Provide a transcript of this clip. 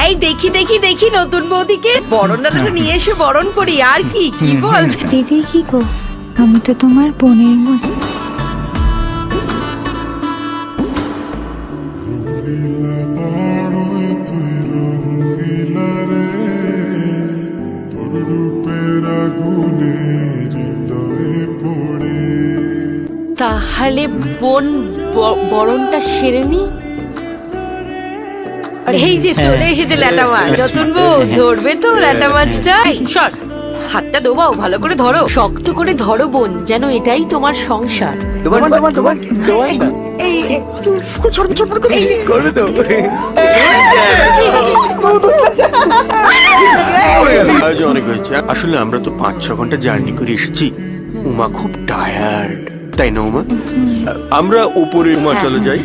এই দেখি দেখি দেখি নতুন বৌদিকে বরণ ডালাটা নিয়ে এসে বরণ করি আর কি কি বল। দিদি কি গো, আমি তো তোমার বোনের মতো। তাহলে বোন বরণটা সেরে নি। এই যে চলে এসেছে ল্যাটা মাছ। যতন বউ ধরবে তো ল্যাটা মাছটা? সর, হাতটা দোবাও, ভালো করে ধরো, শক্ত করে ধরো বোন, যেন এটাই তোমার সংসার। এই একটু ছটফট করে করবে তো। আজ অনেক হয়েছে, আসলে আমরা তো 5-6 ঘন্টা জার্নি করে এসেছি। উমা খুব টায়ার্ড, তাই না উমা? আমরা উপরে উমা চলে যাই।